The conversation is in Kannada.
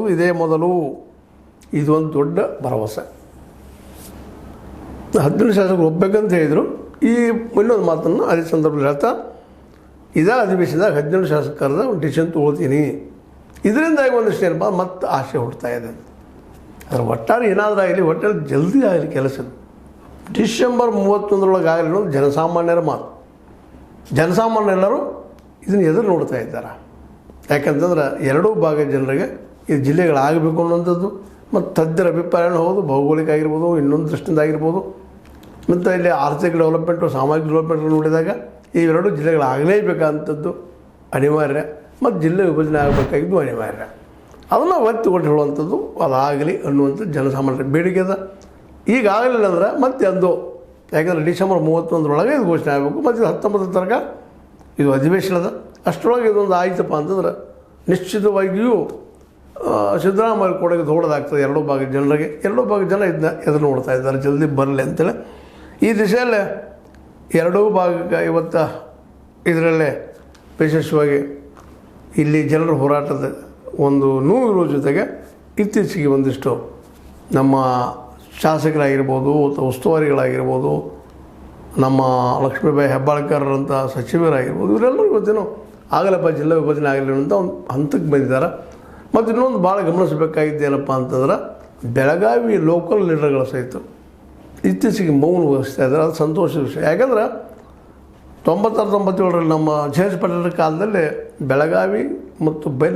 ಬರೋದು ಇದೇ ಮೊದಲು. ಇದೊಂದು ದೊಡ್ಡ ಭರವಸೆ. 17 ಶಾಸಕರು ಒಪ್ಪಬೇಕಂತ ಹೇಳಿದರು. ಈ ಇನ್ನೊಂದು ಮಾತನ್ನು ಅದೇ ಸಂದರ್ಭದಲ್ಲಿ ಹೇಳ್ತಾ, ಇದೇ ಅಧಿವೇಶನದಾಗ 17 ಶಾಸಕರದ ಒಂದು ಡಿಸಿಷನ್ ತೊಗೊಳ್ತೀನಿ. ಇದರಿಂದಾಗಿ ಒಂದಿಷ್ಟು ಏನಪ್ಪ ಮತ್ತೆ ಆಸೆ ಹುಡ್ತಾ ಇದೆ. ಅದರ ಒಟ್ಟಾರೆ ಏನಾದರೂ ಆಗಲಿ, ಒಟ್ಟಾರೆ ಜಲ್ದಿ ಆಗಲಿ ಕೆಲಸ. ಡಿಸೆಂಬರ್ 31 ಆಗಲಿ ಅನ್ನೋದು ಜನಸಾಮಾನ್ಯರ ಮಾತು. ಜನಸಾಮಾನ್ಯರೆಲ್ಲರೂ ಇದನ್ನು ಎದುರು ನೋಡ್ತಾ ಇದ್ದಾರೆ. ಯಾಕಂತಂದ್ರೆ ಎರಡೂ ಭಾಗದ ಜನರಿಗೆ ಈ ಜಿಲ್ಲೆಗಳಾಗಬೇಕು ಅನ್ನೋಂಥದ್ದು ಮತ್ತು ತಜ್ಞರ ಅಭಿಪ್ರಾಯನೂ ಹೌದು, ಭೌಗೋಳಿಕ ಆಗಿರ್ಬೋದು, ಇನ್ನೊಂದು ದೃಷ್ಟಿಯಿಂದ ಆಗಿರ್ಬೋದು, ಮತ್ತು ಇಲ್ಲಿ ಆರ್ಥಿಕ ಡೆವಲಪ್ಮೆಂಟು, ಸಾಮಾಜಿಕ ಡೆವಲಪ್ಮೆಂಟ್ ನೋಡಿದಾಗ ಇವೆರಡು ಜಿಲ್ಲೆಗಳಾಗಲೇಬೇಕಂಥದ್ದು ಅನಿವಾರ್ಯ. ಮತ್ತು ಜಿಲ್ಲೆ ವಿಭಜನೆ ಆಗಬೇಕಾಗಿದ್ದು ಅನಿವಾರ್ಯ. ಅದನ್ನು ಒತ್ತಿ ಕೊಟ್ಟು ಹೇಳುವಂಥದ್ದು ಅದಾಗಲಿ ಅನ್ನುವಂಥದ್ದು ಜನಸಾಮಾನ್ಯರ ಬೇಡಿಕೆ ಅದ. ಈಗ ಆಗಲಿಲ್ಲ ಅಂದ್ರೆ ಮತ್ತೆ ಅಂದು, ಯಾಕಂದರೆ ಡಿಸೆಂಬರ್ 31 ಇದು ಘೋಷಣೆ ಆಗಬೇಕು. ಮತ್ತು 19 ತನಕ ಇದು ಅಧಿವೇಶನ ಅದ. ಅಷ್ಟರೊಳಗೆ ಇದೊಂದು ಆಯ್ತಪ್ಪ ಅಂತಂದ್ರೆ ನಿಶ್ಚಿತವಾಗಿಯೂ ಸಿದ್ದರಾಮಯ್ಯ ಕೊಡಗೆ ದೊಡ್ಡದಾಗ್ತದೆ ಎರಡೂ ಭಾಗದ ಜನರಿಗೆ. ಎರಡೂ ಭಾಗದ ಜನ ಇದನ್ನ ಎದುರು ನೋಡ್ತಾ ಇದ್ದಾರೆ, ಜಲ್ದಿ ಬರಲಿ ಅಂತೇಳಿ. ಈ ದಿಶೆಯಲ್ಲೇ ಎರಡೂ ಭಾಗಕ್ಕೆ ಇವತ್ತು ಇದರಲ್ಲೇ ವಿಶೇಷವಾಗಿ ಇಲ್ಲಿ ಜನರ ಹೋರಾಟದ ಒಂದು ನೋವಿರೋ ಜೊತೆಗೆ ಇತ್ತೀಚೆಗೆ ಒಂದಿಷ್ಟು ನಮ್ಮ ಶಾಸಕರಾಗಿರ್ಬೋದು ಅಥವಾ ಉಸ್ತುವಾರಿಗಳಾಗಿರ್ಬೋದು, ನಮ್ಮ ಲಕ್ಷ್ಮೀಬಾಯಿ ಹೆಬ್ಬಾಳ್ಕರ್ರಂಥ ಸಚಿವರಾಗಿರ್ಬೋದು, ಇವರೆಲ್ಲರೂ ಇವತ್ತೇನೋ ಆಗಲಪ್ಪ ಜಿಲ್ಲಾ ವಿಭಜನೆ ಆಗಲಿ ಅಂತ ಒಂದು ಹಂತಕ್ಕೆ ಬಂದಿದ್ದಾರೆ. ಮತ್ತು ಇನ್ನೊಂದು ಭಾಳ ಗಮನಿಸಬೇಕಾಗಿದ್ದೇನಪ್ಪ ಅಂತಂದ್ರೆ, ಬೆಳಗಾವಿ ಲೋಕಲ್ ಲೀಡರ್ಗಳ ಸಹಿತ ಇತ್ತೀಚೆಗೆ ಮೌನ ವಹಿಸ್ತಾ ಇದ್ದಾರೆ. ಅದು ಸಂತೋಷದ ವಿಷಯ. ಯಾಕಂದ್ರೆ 96-97ರಲ್ಲಿ ನಮ್ಮ ಜೆ ಎಸ್ ಪಟೇಲರ ಕಾಲದಲ್ಲಿ ಬೆಳಗಾವಿ ಮತ್ತು